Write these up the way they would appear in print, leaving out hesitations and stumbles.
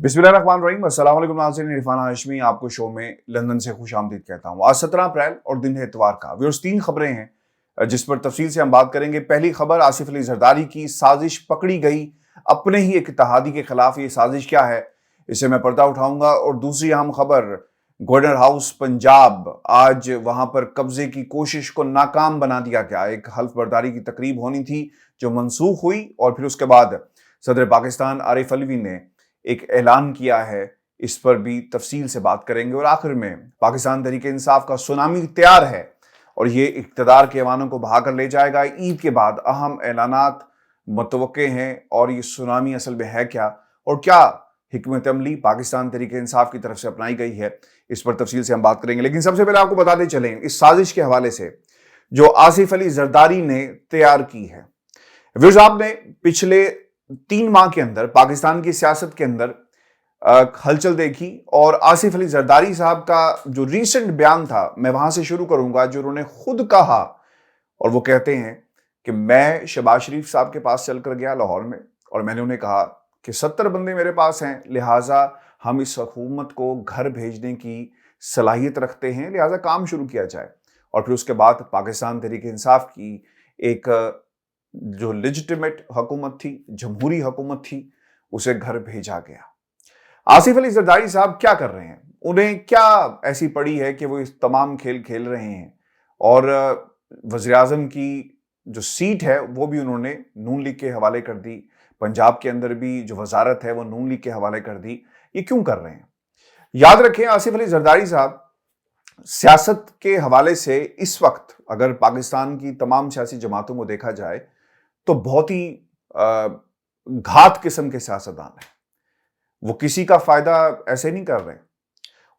बिस्मिल्लाहिर्रहमानिर्रहीम। अस्सलाम वालेकुम नाज़रीन, इरफान हाशमी आपको शो में लंदन से खुशामदीद कहता हूँ। आज 17 अप्रैल और दिन है इतवार का। व्यूअर्स, 3 खबरें हैं जिस पर तफसील से हम बात करेंगे। पहली खबर, आसिफ अली जरदारी की साजिश पकड़ी गई, अपने ही एक इत्तेहादी के खिलाफ। ये साजिश क्या है, इसे मैं पर्दा उठाऊंगा। और दूसरी अहम खबर, गवर्नर हाउस पंजाब, आज वहां पर कब्जे की कोशिश को नाकाम बना दिया गया। एक हल्फ बर्दारी की तकरीब होनी थी जो मनसूख हुई, और फिर उसके बाद सदर पाकिस्तान आरिफ अलवी ने एक ऐलान किया है। इस पर भी तफसील से बात करेंगे। और आखिर में पाकिस्तान तहरीक इंसाफ का सुनामी तैयार है और ये इक़्तिदार के ऐवानों को बहाकर ले जाएगा। ईद के बाद अहम ऐलानात मुतवक्के हैं, और ये सुनामी असल में है क्या, और क्या हिकमत अमली पाकिस्तान तहरीक इंसाफ की तरफ से अपनाई गई है, इस पर तफसील से हम बात करेंगे। लेकिन सबसे पहले आपको बताते चलें इस साजिश के हवाले से जो आसिफ अली जरदारी ने तैयार की है। व्यूअर्स, आपने पिछले 3 माह के अंदर पाकिस्तान की सियासत के अंदर हलचल देखी, और आसिफ अली जरदारी साहब का जो रीसेंट बयान था, मैं वहां से शुरू करूंगा, जो उन्होंने खुद कहा। और वो कहते हैं कि मैं शहबाज शरीफ साहब के पास चलकर गया लाहौर में, और मैंने उन्हें कहा कि 70 बंदे मेरे पास हैं, लिहाजा हम इस हुकूमत को घर भेजने की सलाहियत रखते हैं, लिहाजा काम शुरू किया जाए। और फिर उसके बाद पाकिस्तान तहरीक इंसाफ की एक जो लेजिटिमेट हुकूमत थी, जमहूरी हुकूमत थी, उसे घर भेजा गया। आसिफ अली जरदारी साहब क्या कर रहे हैं, उन्हें क्या ऐसी पड़ी है कि वो इस तमाम खेल खेल रहे हैं, और वज़ीर आज़म की जो सीट है वो भी उन्होंने नून लीग के हवाले कर दी। पंजाब के अंदर भी जो वजारत है वो नून लीग के हवाले कर दी। ये क्यों कर रहे हैं? याद रखें, आसिफ अली जरदारी साहब सियासत के हवाले से इस वक्त अगर पाकिस्तान की तमाम सियासी जमातों को देखा जाए तो बहुत ही घात किस्म के सियासतदान है। वो किसी का फायदा ऐसे नहीं कर रहे।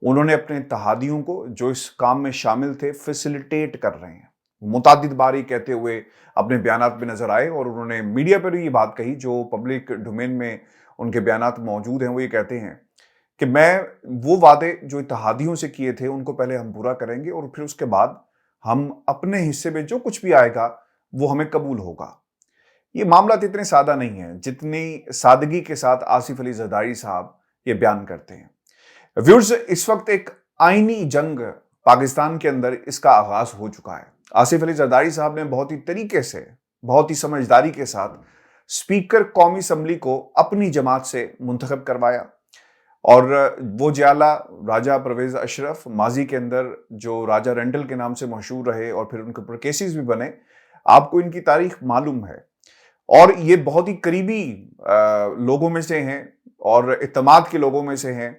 उन्होंने अपने इत्तेहादियों को जो इस काम में शामिल थे फैसिलिटेट कर रहे हैं। मुतादिद बार ये कहते हुए अपने बयानात में नजर आए, और उन्होंने मीडिया पर भी ये बात कही, जो पब्लिक डोमेन में उनके बयानात मौजूद हैं। वो ये कहते हैं कि मैं वो वादे जो इत्तेहादियों से किए थे उनको पहले हम पूरा करेंगे, और फिर उसके बाद हम अपने हिस्से में जो कुछ भी आएगा वो हमें कबूल होगा। ये मामला इतने सादा नहीं है जितनी सादगी के साथ आसिफ अली जरदारी साहब ये बयान करते हैं। व्यूअर्स, इस वक्त एक आईनी जंग पाकिस्तान के अंदर इसका आगाज हो चुका है। आसिफ अली जरदारी साहब ने बहुत ही तरीके से, बहुत ही समझदारी के साथ स्पीकर कौमी असम्बली को अपनी जमात से मुंतखब करवाया, और वो जियाला राजा परवेज अशरफ, माजी के अंदर जो राजा रेंटल के नाम से मशहूर रहे और फिर उनके ऊपर केसेस भी बने, आपको इनकी तारीख मालूम है, और ये बहुत ही करीबी लोगों में से हैं और इत्तेमाद के लोगों में से हैं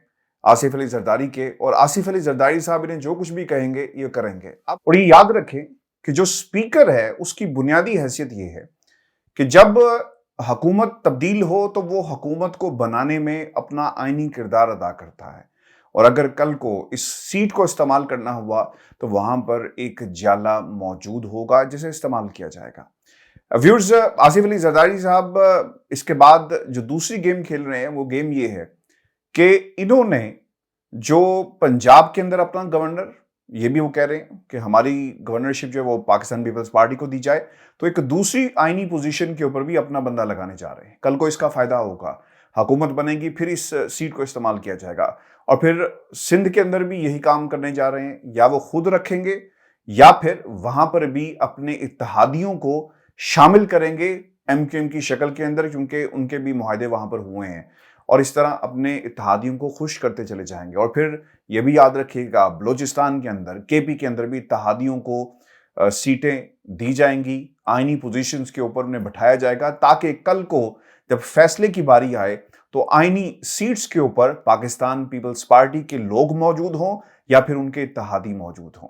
आसिफ अली जरदारी के। और आसिफ अली जरदारी साहब इन्हें जो कुछ भी कहेंगे ये करेंगे। और ये याद रखें कि जो स्पीकर है उसकी बुनियादी हैसियत ये है कि जब हुकूमत तब्दील हो तो वो हुकूमत को बनाने में अपना आईनी किरदार अदा करता है, और अगर कल को इस सीट को इस्तेमाल करना हुआ तो वहां पर एक जाला मौजूद होगा जिसे इस्तेमाल किया जाएगा। व्यूअर्स, आसिफ अली जरदारी साहब इसके बाद जो दूसरी गेम खेल रहे हैं वो गेम ये है कि इन्होंने जो पंजाब के अंदर अपना गवर्नर, ये भी वो कह रहे हैं कि हमारी गवर्नरशिप जो है वो पाकिस्तान पीपल्स पार्टी को दी जाए, तो एक दूसरी आईनी पोजीशन के ऊपर भी अपना बंदा लगाने जा रहे हैं। कल को इसका फायदा होगा, हुकूमत बनेगी, फिर इस सीट को इस्तेमाल किया जाएगा। और फिर सिंध के अंदर भी यही काम करने जा रहे हैं, या वो खुद रखेंगे या फिर वहां पर भी अपने इत्तेहादियों को शामिल करेंगे एमक्यूएम की शक्ल के अंदर, क्योंकि उनके भी मुआहदे वहां पर हुए हैं, और इस तरह अपने इत्तेहादियों को खुश करते चले जाएंगे। और फिर यह भी याद रखिएगा, बलोचिस्तान के अंदर, केपी के अंदर भी इत्तेहादियों को सीटें दी जाएंगी, आईनी पोजीशंस के ऊपर उन्हें बैठाया जाएगा, ताकि कल को जब फैसले की बारी आए तो आईनी सीट्स के ऊपर पाकिस्तान पीपल्स पार्टी के लोग मौजूद हों या फिर उनके इत्तेहादी मौजूद हों।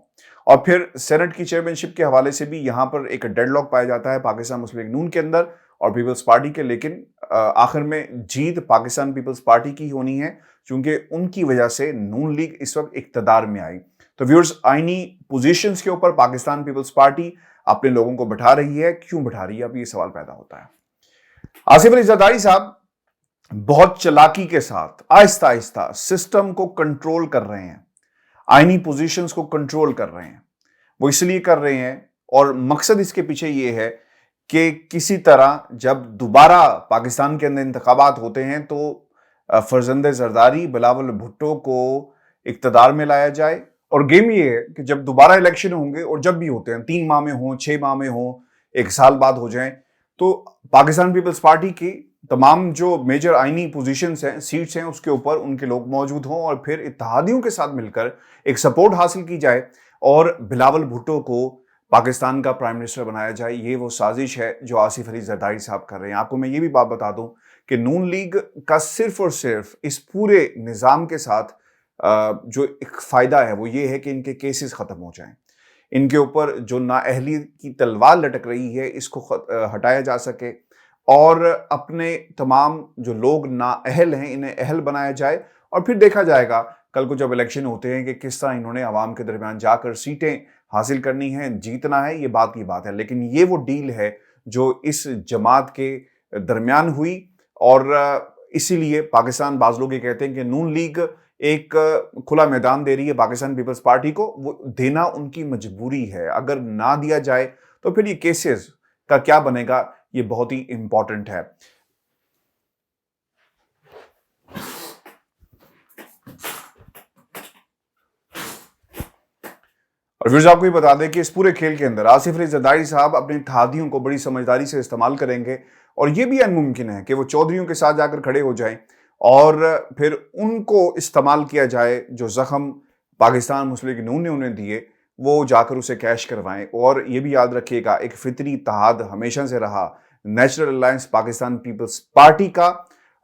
और फिर सेनेट की चेयरमैनशिप के हवाले से भी यहां पर एक डेडलॉक पाया जाता है पाकिस्तान मुस्लिम लीग नून के अंदर और पीपल्स पार्टी के, लेकिन आखिर में जीत पाकिस्तान पीपल्स पार्टी की होनी है, क्योंकि उनकी वजह से नून लीग इस वक्त इक्तदार में आई। तो व्यूअर्स, आईनी पोजीशंस के ऊपर पाकिस्तान पीपल्स पार्टी अपने लोगों को बैठा रही है। क्यों बैठा रही है, अब ये सवाल पैदा होता है। आसिफ अली जरदारी साहब बहुत चालाकी के साथ आहिस्ता आहिस्ता सिस्टम को कंट्रोल कर रहे हैं, आईनी पोजीशंस को कंट्रोल कर रहे हैं। वो इसलिए कर रहे हैं, और मकसद इसके पीछे ये है कि किसी तरह जब दोबारा पाकिस्तान के अंदर इंतखाबात होते हैं तो फरजंद जरदारी बिलावल भुट्टो को इक्तदार में लाया जाए। और गेम ये है कि जब दोबारा इलेक्शन होंगे, और जब भी होते हैं 3 माह में हो, 6 माह में हो, 1 साल बाद हो जाए, तो पाकिस्तान पीपल्स पार्टी की तमाम जो मेजर आईनी पोजीशंस हैं, सीट्स हैं, उसके ऊपर उनके लोग मौजूद हों और फिर इत्तेहादियों के साथ मिलकर एक सपोर्ट हासिल की जाए और बिलावल भुट्टो को पाकिस्तान का प्राइम मिनिस्टर बनाया जाए। ये वो साजिश है जो आसिफ अली जरदारी साहब कर रहे हैं। आपको मैं ये भी बात बता दूं कि नून लीग का सिर्फ और सिर्फ इस पूरे निज़ाम के साथ जो एक फ़ायदा है वो ये है कि इनके केसेस ख़त्म हो जाएं, इनके ऊपर जो नाअहली की तलवार लटक रही है इसको हटाया जा सके और अपने तमाम जो लोग नाअहल हैं इन्हें अहल बनाया जाए। और फिर देखा जाएगा कल को जब इलेक्शन होते हैं कि किस तरह इन्होंने आवाम के दरमियान जाकर सीटें हासिल करनी है, जीतना है, ये बात की बात है। लेकिन ये वो डील है जो इस जमात के दरमियान हुई और इसीलिए पाकिस्तान, बाज़ लोग ये कहते हैं कि नून लीग एक खुला मैदान दे रही है पाकिस्तान पीपल्स पार्टी को, वो देना उनकी मजबूरी है। अगर ना दिया जाए तो फिर ये केसेस का क्या बनेगा, ये बहुत ही इंपॉर्टेंट है। और फिर आपको ये बता दें कि इस पूरे खेल के अंदर आसिफ अली जरदारी साहब अपने इत्तेहादियों को बड़ी समझदारी से इस्तेमाल करेंगे और ये भी अनमुमकिन है कि वो चौधरियों के साथ जाकर खड़े हो जाएं और फिर उनको इस्तेमाल किया जाए, जो जख्म पाकिस्तान मुस्लिम लीग नून ने उन्हें दिए वो जाकर उसे कैश करवाएं। और ये भी याद रखिएगा, एक फितरी इत्तेहाद हमेशा से रहा नेशनल अलायंस पाकिस्तान पीपल्स पार्टी का,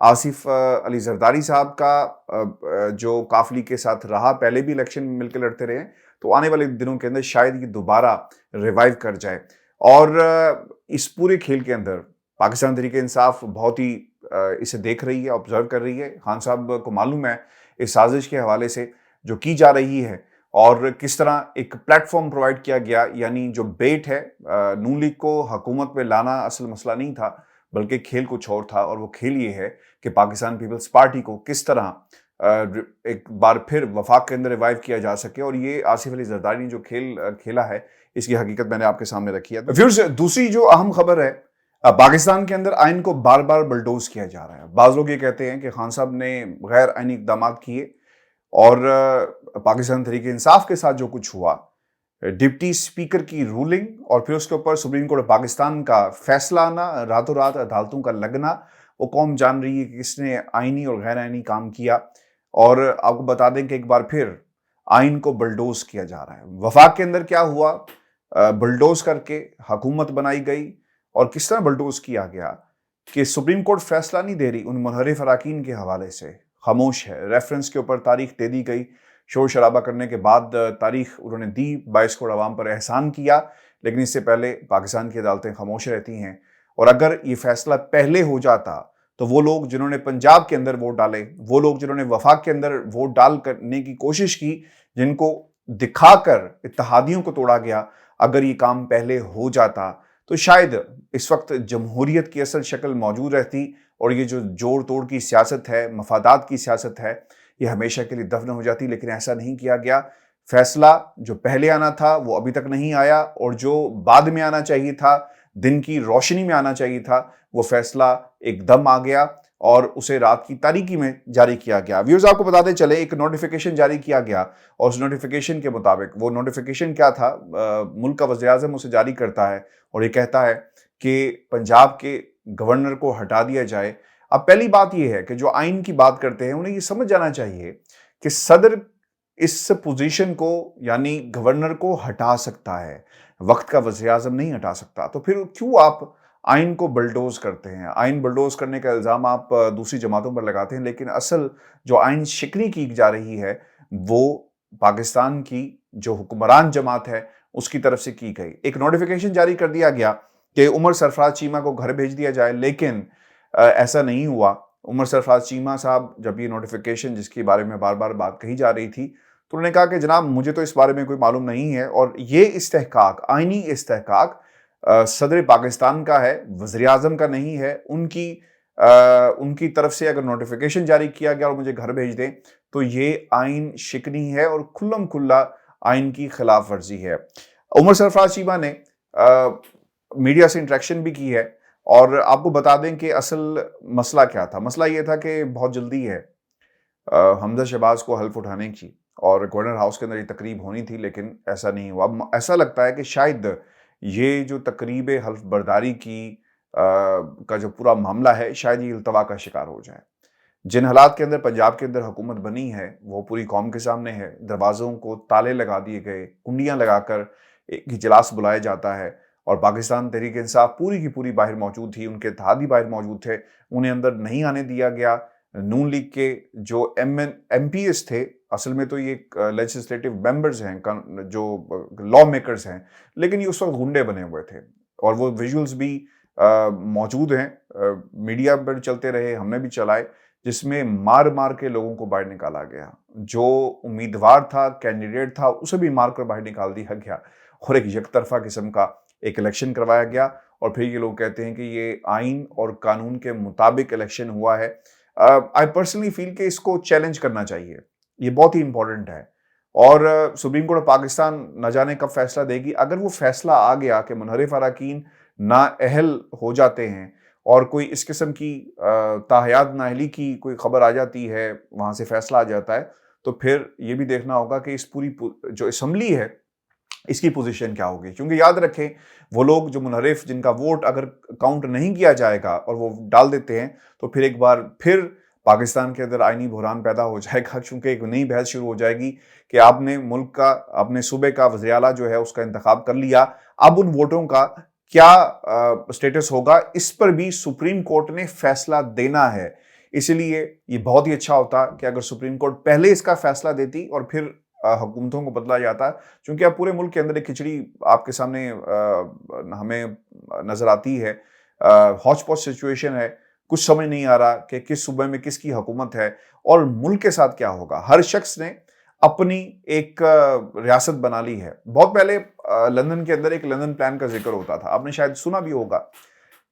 आसिफ अली जरदारी साहब का जो काफली के साथ रहा, पहले भी इलेक्शन में मिलकर लड़ते रहे, तो आने वाले दिनों के अंदर शायद ये दोबारा रिवाइव कर जाए। और इस पूरे खेल के अंदर पाकिस्तान तहरीक इंसाफ बहुत ही इसे देख रही है, ऑब्जर्व कर रही है। खान साहब को मालूम है इस साजिश के हवाले से जो की जा रही है और किस तरह एक प्लेटफॉर्म प्रोवाइड किया गया, यानी जो बेट है, नून लीग को हुकूमत पे लाना असल मसला नहीं था, बल्कि खेल कुछ और था। और वो खेल ये है कि पाकिस्तान पीपल्स पार्टी को किस तरह एक बार फिर वफाक के अंदर रिवाइव किया जा सके। और ये आसिफ अली जरदारी ने जो खेल खेला है इसकी हकीकत मैंने आपके सामने रखी है। व्यूअर्स, दूसरी जो अहम खबर है, पाकिस्तान के अंदर आइन को बार बार बलडोज किया जा रहा है। बाज़ लोग ये कहते हैं कि खान साहब ने गैर आइनी इक़दाम किए और पाकिस्तान तहरीक इंसाफ के साथ जो कुछ हुआ, डिप्टी स्पीकर की रूलिंग और फिर उसके ऊपर सुप्रीम कोर्ट पाकिस्तान का फैसला आना, रातों रात अदालतों का लगना, वो कौम जान रही है कि किसने आइनी और गैर आइनी काम किया। और आपको बता दें कि एक बार फिर आइन को बलडोज किया जा रहा है। वफाक के अंदर क्या हुआ, बलडोज करके हुकूमत बनाई गई और किस तरह बलडोज किया गया कि सुप्रीम कोर्ट फैसला नहीं दे रही, उन मुनहरिफ अराकीन के हवाले से खामोश है। रेफरेंस के ऊपर तारीख दे दी गई, शोर शराबा करने के बाद तारीख उन्होंने दी, 22 करोड़ आवाम पर एहसान किया, लेकिन इससे पहले पाकिस्तान की अदालतें खामोश रहती हैं। और अगर ये फैसला पहले हो जाता तो वो लोग जिन्होंने पंजाब के अंदर वोट डाले, वो लोग जिन्होंने वफाक के अंदर वोट डाल करने की कोशिश की, जिनको दिखाकर इत्तेहादियों को तोड़ा गया, अगर ये काम पहले हो जाता तो शायद इस वक्त जमहूरियत की असल शक्ल मौजूद रहती और ये जो जोड़ तोड़ की सियासत है, मफादात की सियासत है, ये हमेशा के लिए दफन हो जाती। लेकिन ऐसा नहीं किया गया। फैसला जो पहले आना था वो अभी तक नहीं आया और जो बाद में आना चाहिए था, दिन की रोशनी में आना चाहिए था, वो फैसला एकदम आ गया और उसे रात की तारीकी में जारी किया गया। व्यूअर्स, आपको बताते चले एक नोटिफिकेशन जारी किया गया और उस नोटिफिकेशन के मुताबिक, वो नोटिफिकेशन क्या था, मुल्क का वज़ीर-ए-आज़म उसे जारी करता है और ये कहता है कि पंजाब के गवर्नर को हटा दिया जाए। अब पहली बात यह है कि जो आइन की बात करते हैं उन्हें ये समझ जाना चाहिए कि सदर इस पोजीशन को यानी गवर्नर को हटा सकता है, वक्त का वज़ीर-ए-आज़म नहीं हटा सकता। तो फिर क्यों आप आइन को बलडोज करते हैं? आइन बलडोज करने का इल्ज़ाम आप दूसरी जमातों पर लगाते हैं, लेकिन असल जो आइन शिकनी की जा रही है वो पाकिस्तान की जो हुक्मरान जमात है उसकी तरफ से की गई। एक नोटिफिकेशन जारी कर दिया गया कि उमर सरफराज चीमा को घर भेज दिया जाए, लेकिन ऐसा नहीं हुआ। उमर सरफराज चीमा साहब, जब ये नोटिफिकेशन जिसके बारे में बार बार बात कही जा रही थी, तो उन्होंने कहा कि जनाब मुझे तो इस बारे में कोई मालूम नहीं है और ये इस्तेहकाक, आइनी इस्तेहकाक सदर पाकिस्तान का है, वज़ीर-ए-आज़म का नहीं है। उनकी तरफ से अगर नोटिफिकेशन जारी किया गया और मुझे घर भेज दें तो ये आइन शिकनी है और खुल्लम खुल्ला आइन की खिलाफ वर्जी है। उमर सरफराज चीमा ने मीडिया से इंटरेक्शन भी की है اور آپ کو بتا دیں کہ اصل مسئلہ کیا تھا. مسئلہ یہ تھا کہ بہت جلدی ہے حمزہ شہباز کو حلف اٹھانے کی اور گورنر ہاؤس کے اندر یہ تقریب ہونی تھی، لیکن ایسا نہیں ہوا. اب ایسا لگتا ہے کہ شاید یہ جو تقریب حلف برداری کی کا جو پورا معاملہ ہے شاید یہ التوا کا شکار ہو جائے. جن حالات کے اندر پنجاب کے اندر حکومت بنی ہے وہ پوری قوم کے سامنے ہے. دروازوں کو تالے لگا دیے گئے، کنڈیاں لگا کر ایک اجلاس بلایا جاتا ہے اور پاکستان تحریک انصاف پوری کی پوری باہر موجود تھی، ان کے اتحادی باہر موجود تھے، انہیں اندر نہیں آنے دیا گیا. نون لیگ کے جو ایم پی ایس تھے، اصل میں تو یہ لیجسلیٹو ممبرز ہیں، جو لا میکرز ہیں، لیکن یہ اس وقت گنڈے بنے ہوئے تھے اور وہ ویژولز بھی موجود ہیں، میڈیا پر چلتے رہے، ہم نے بھی چلائے، جس میں مار مار کے لوگوں کو باہر نکالا گیا. جو امیدوار تھا، کینڈیڈیٹ تھا، اسے بھی مار کر باہر نکال دیا گیا اور ایک یک طرفہ قسم کا ایک الیکشن کروایا گیا. اور پھر یہ لوگ کہتے ہیں کہ یہ آئین اور قانون کے مطابق الیکشن ہوا ہے. آئی پرسنلی فیل کہ اس کو چیلنج کرنا چاہیے، یہ بہت ہی امپورٹنٹ ہے. اور سپریم کورٹ آف پاکستان نہ جانے کب فیصلہ دے گی. اگر وہ فیصلہ آ گیا کہ منحرف اراکین نااہل ہو جاتے ہیں اور کوئی اس قسم کی تاحیات نااہلی کی کوئی خبر آ جاتی ہے، وہاں سے فیصلہ آ جاتا ہے، تو پھر یہ بھی دیکھنا ہوگا کہ اس پوری جو اسمبلی ہے اس کی پوزیشن کیا ہوگی. کیونکہ یاد رکھیں وہ لوگ جو منحرف، جن کا ووٹ اگر کاؤنٹ نہیں کیا جائے گا اور وہ ڈال دیتے ہیں، تو پھر ایک بار پھر پاکستان کے اندر آئینی بحران پیدا ہو جائے گا. کیونکہ ایک نئی بحث شروع ہو جائے گی کہ آپ نے ملک کا، اپنے صوبے کا وزیر اعلیٰ جو ہے اس کا انتخاب کر لیا، اب ان ووٹوں کا کیا سٹیٹس ہوگا، اس پر بھی سپریم کورٹ نے فیصلہ دینا ہے. اسی لیے یہ بہت ہی اچھا ہوتا کہ اگر سپریم کورٹ پہلے اس کا فیصلہ دیتی اور پھر حکومتوں کو بدلا جاتا. کیونکہ اب پورے ملک کے اندر ایک کھچڑی آپ کے سامنے ہمیں نظر آتی ہے، ہاچ پاچ سچویشن ہے. کچھ سمجھ نہیں آ رہا کہ کس صوبے میں کس کی حکومت ہے اور ملک کے ساتھ کیا ہوگا. ہر شخص نے اپنی ایک ریاست بنا لی ہے. بہت پہلے لندن کے اندر ایک لندن پلان کا ذکر ہوتا تھا، آپ نے شاید سنا بھی ہوگا.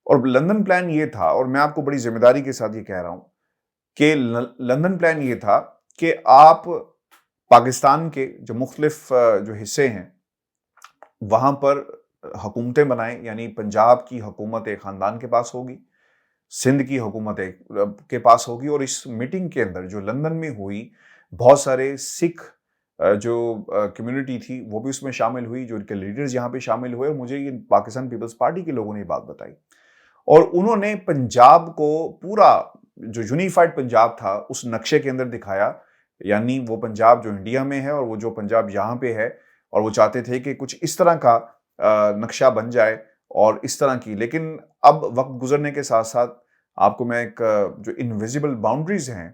اور لندن پلان یہ تھا، اور میں آپ کو بڑی ذمہ داری کے ساتھ یہ کہہ رہا ہوں کہ لندن پلان یہ تھا کہ آپ پاکستان کے جو مختلف جو حصے ہیں وہاں پر حکومتیں بنائیں. یعنی پنجاب کی حکومت ایک خاندان کے پاس ہوگی، سندھ کی حکومت ایک کے پاس ہوگی. اور اس میٹنگ کے اندر جو لندن میں ہوئی، بہت سارے سکھ جو کمیونٹی تھی وہ بھی اس میں شامل ہوئی، جو ان کے لیڈرز یہاں پہ شامل ہوئے. اور مجھے یہ پاکستان پیپلز پارٹی کے لوگوں نے یہ بات بتائی اور انہوں نے پنجاب کو پورا جو یونیفائڈ پنجاب تھا اس نقشے کے اندر دکھایا. یعنی وہ پنجاب جو انڈیا میں ہے اور وہ جو پنجاب یہاں پہ ہے، اور وہ چاہتے تھے کہ کچھ اس طرح کا نقشہ بن جائے اور اس طرح کی. لیکن اب وقت گزرنے کے ساتھ ساتھ آپ کو میں ایک جو انویزیبل باؤنڈریز ہیں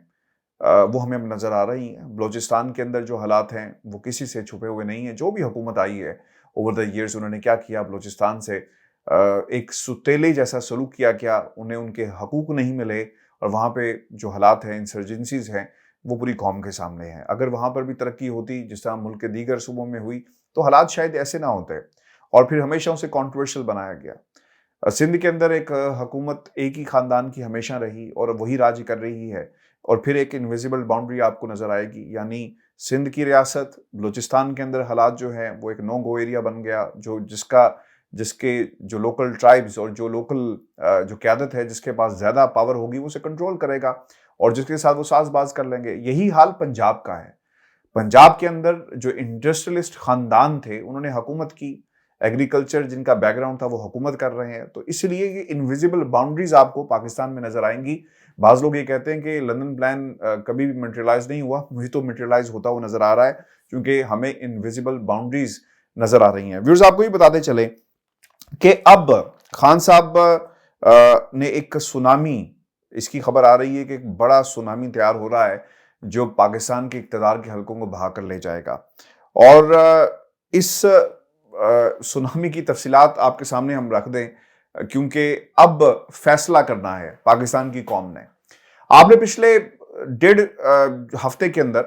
وہ ہمیں نظر آ رہی ہیں. بلوچستان کے اندر جو حالات ہیں وہ کسی سے چھپے ہوئے نہیں ہیں. جو بھی حکومت آئی ہے اوور دا ایئرز، انہوں نے کیا کیا، بلوچستان سے ایک ستیلے جیسا سلوک کیا. انہیں ان کے حقوق نہیں ملے اور وہاں پہ جو حالات ہیں، انسرجنسیز ہیں، وہ پوری قوم کے سامنے ہیں. اگر وہاں پر بھی ترقی ہوتی جس طرح ملک کے دیگر صوبوں میں ہوئی تو حالات شاید ایسے نہ ہوتے. اور پھر ہمیشہ اسے کانٹروورشل بنایا گیا. سندھ کے اندر ایک حکومت ایک ہی خاندان کی ہمیشہ رہی اور وہی راج کر رہی ہے. اور پھر ایک انویزیبل باؤنڈری آپ کو نظر آئے گی، یعنی سندھ کی ریاست، بلوچستان کے اندر حالات جو ہیں وہ ایک نو گو ایریا بن گیا، جس کے جو لوکل ٹرائبز اور جو لوکل جو قیادت ہے، جس کے پاس زیادہ پاور ہوگی وہ اسے کنٹرول کرے گا اور جس کے ساتھ وہ ساز باز کر لیں گے. یہی حال پنجاب کا ہے. پنجاب کے اندر جو انڈسٹریلسٹ خاندان تھے انہوں نے حکومت کی، ایگریکلچر جن کا بیک گراؤنڈ تھا وہ حکومت کر رہے ہیں. تو اس لیے یہ انویزیبل باؤنڈریز آپ کو پاکستان میں نظر آئیں گی. بعض لوگ یہ کہتے ہیں کہ لندن پلان کبھی بھی میٹیریلائز نہیں ہوا. مجھے تو میٹیریلائز ہوتا ہوا نظر آ رہا ہے کیونکہ ہمیں انویزیبل باؤنڈریز نظر آ رہی ہیں. ویورز، آپ کو یہ بتاتے چلیں کہ اب خان صاحب نے ایک سونامی، اس کی خبر آ رہی ہے کہ ایک بڑا سونامی تیار ہو رہا ہے جو پاکستان کے اقتدار کے حلقوں کو بہا کر لے جائے گا. اور اس سونامی کی تفصیلات آپ کے سامنے ہم رکھ دیں کیونکہ اب فیصلہ کرنا ہے پاکستان کی قوم نے. آپ نے پچھلے 1.5 ہفتے کے اندر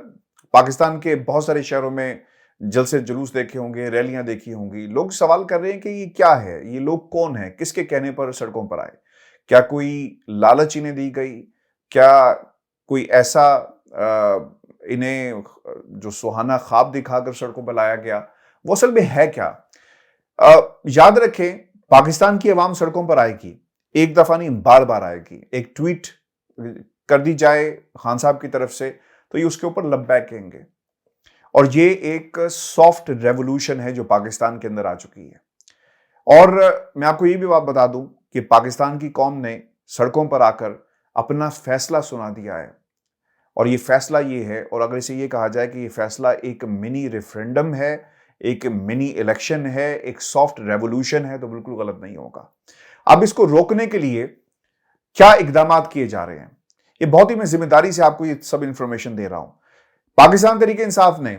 پاکستان کے بہت سارے شہروں میں جلسے جلوس دیکھے ہوں گے، ریلیاں دیکھی ہوں گی. لوگ سوال کر رہے ہیں کہ یہ کیا ہے، یہ لوگ کون ہیں، کس کے کہنے پر سڑکوں پر آئے. کیا کوئی لالچ انہیں دی گئی؟ کیا کوئی ایسا انہیں جو سہانا خواب دکھا کر سڑکوں پر لایا گیا؟ وہ اصل میں ہے کیا؟ یاد رکھیں پاکستان کی عوام سڑکوں پر آئے گی ایک دفعہ نہیں بار بار آئے گی. ایک ٹویٹ کر دی جائے خان صاحب کی طرف سے تو یہ اس کے اوپر لبیک کہیں گے. اور یہ ایک سافٹ ریولوشن ہے جو پاکستان کے اندر آ چکی ہے. اور میں آپ کو یہ بھی بات بتا دوں کہ پاکستان کی قوم نے سڑکوں پر آ کر اپنا فیصلہ سنا دیا ہے. اور یہ فیصلہ یہ ہے، اور اگر اسے یہ کہا جائے کہ یہ فیصلہ ایک منی ریفرینڈم ہے، ایک منی الیکشن ہے، ایک سافٹ ریولوشن ہے، تو بالکل غلط نہیں ہوگا. اب اس کو روکنے کے لیے کیا اقدامات کیے جا رہے ہیں، یہ بہت ہی میں ذمہ داری سے آپ کو یہ سب انفارمیشن دے رہا ہوں. پاکستان تحریک انصاف نے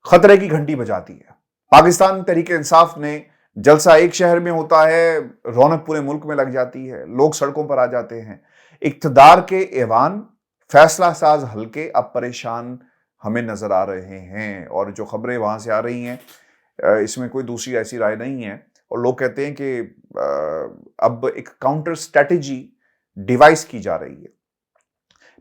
خطرے کی گھنٹی بجا دی ہے. پاکستان تحریک انصاف نے جلسہ ایک شہر میں ہوتا ہے، رونق پورے ملک میں لگ جاتی ہے، لوگ سڑکوں پر آ جاتے ہیں. اقتدار کے ایوان، فیصلہ ساز حلقے اب پریشان ہمیں نظر آ رہے ہیں. اور جو خبریں وہاں سے آ رہی ہیں اس میں کوئی دوسری ایسی رائے نہیں ہے. اور لوگ کہتے ہیں کہ اب ایک کاؤنٹر سٹریٹجی ڈیوائس کی جا رہی ہے.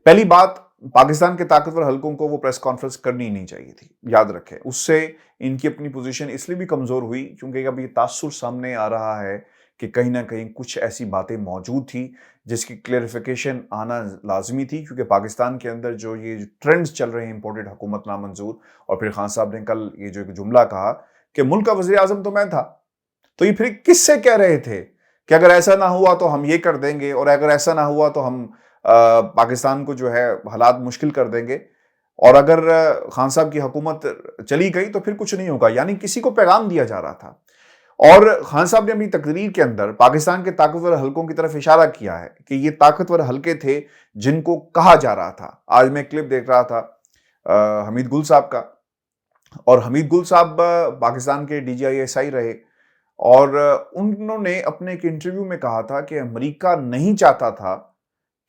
پہلی بات، پاکستان کے طاقتور حلقوں کو وہ پریس کانفرنس کرنی نہیں چاہیے تھی، یاد رکھیں. اس سے ان کی اپنی پوزیشن اس لیے بھی کمزور ہوئی کیونکہ اب یہ تاثر سامنے آ رہا ہے کہ کہیں نہ کہیں کچھ ایسی باتیں موجود تھی جس کی کلیریفیکیشن آنا لازمی تھی. کیونکہ پاکستان کے اندر جو یہ ٹرینڈز چل رہے ہیں امپورٹڈ حکومت نامنظور، اور پھر خان صاحب نے کل یہ جو ایک جملہ کہا کہ ملک کا وزیر اعظم تو میں تھا، تو یہ پھر کس سے کہہ رہے تھے کہ اگر ایسا نہ ہوا تو ہم یہ کر دیں گے، اور اگر ایسا نہ ہوا تو ہم پاکستان کو جو ہے حالات مشکل کر دیں گے، اور اگر خان صاحب کی حکومت چلی گئی تو پھر کچھ نہیں ہوگا. یعنی کسی کو پیغام دیا جا رہا تھا. اور خان صاحب نے اپنی تقریر کے اندر پاکستان کے طاقتور حلقوں کی طرف اشارہ کیا ہے کہ یہ طاقتور حلقے تھے جن کو کہا جا رہا تھا. آج میں کلپ دیکھ رہا تھا حمید گل صاحب کا، اور حمید گل صاحب پاکستان کے DGI رہے، اور انہوں نے اپنے ایک انٹرویو میں کہا تھا کہ امریکہ نہیں چاہتا تھا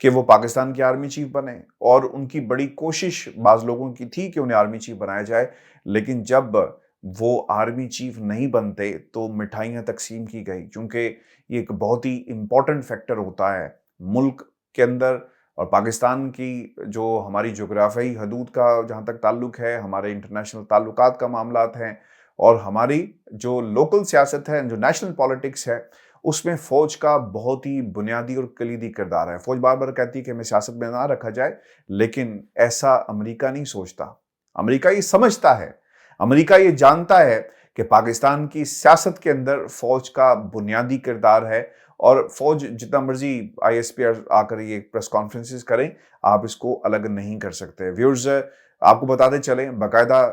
کہ وہ پاکستان کے آرمی چیف بنے، اور ان کی بڑی کوشش بعض لوگوں کی تھی کہ انہیں آرمی چیف بنایا جائے، لیکن جب وہ آرمی چیف نہیں بنتے تو مٹھائیاں تقسیم کی گئی. کیونکہ یہ ایک بہت ہی امپورٹنٹ فیکٹر ہوتا ہے ملک کے اندر. اور پاکستان کی جو ہماری جغرافیائی حدود کا جہاں تک تعلق ہے، ہمارے انٹرنیشنل تعلقات کا معاملات ہیں، اور ہماری جو لوکل سیاست ہے، جو نیشنل پالیٹکس ہے، اس میں فوج کا بہت ہی بنیادی اور کلیدی کردار ہے. فوج بار بار کہتی ہے کہ ہمیں سیاست میں نہ رکھا جائے، لیکن ایسا امریکہ نہیں سوچتا. امریکہ یہ سمجھتا ہے، امریکہ یہ جانتا ہے کہ پاکستان کی سیاست کے اندر فوج کا بنیادی کردار ہے. اور فوج جتنا مرضی ISP آ کر یہ پریس کانفرنسز کریں، آپ اس کو الگ نہیں کر سکتے. ویورز، آپ کو بتاتے چلیں باقاعدہ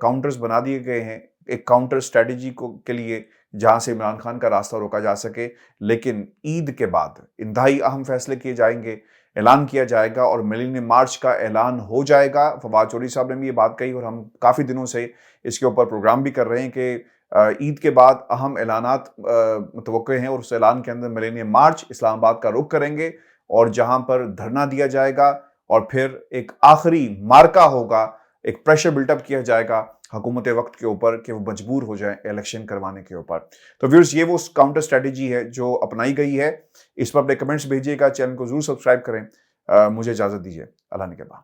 کاؤنٹرز بنا دیے گئے ہیں ایک کاؤنٹر اسٹریٹجی کے لیے جہاں سے عمران خان کا راستہ روکا جا سکے. لیکن عید کے بعد انتہائی اہم فیصلے کیے جائیں گے، اعلان کیا جائے گا، اور ملینیم مارچ کا اعلان ہو جائے گا. فواد چودھری صاحب نے بھی یہ بات کہی، اور ہم کافی دنوں سے اس کے اوپر پروگرام بھی کر رہے ہیں کہ عید کے بعد اہم اعلانات متوقع ہیں، اور اس اعلان کے اندر ملینیم مارچ اسلام آباد کا رخ کریں گے، اور جہاں پر دھرنا دیا جائے گا، اور پھر ایک آخری مارکا ہوگا، ایک پریشر بلٹ اپ کیا جائے گا حکومت وقت کے اوپر کہ وہ مجبور ہو جائیں الیکشن کروانے کے اوپر. تو ویورز، یہ وہ کاؤنٹر اسٹریٹجی ہے جو اپنائی گئی ہے. اس پر اپنے کمنٹس بھیجیے گا، چینل کو ضرور سبسکرائب کریں. مجھے اجازت دیجیے، اللہ نگہبان.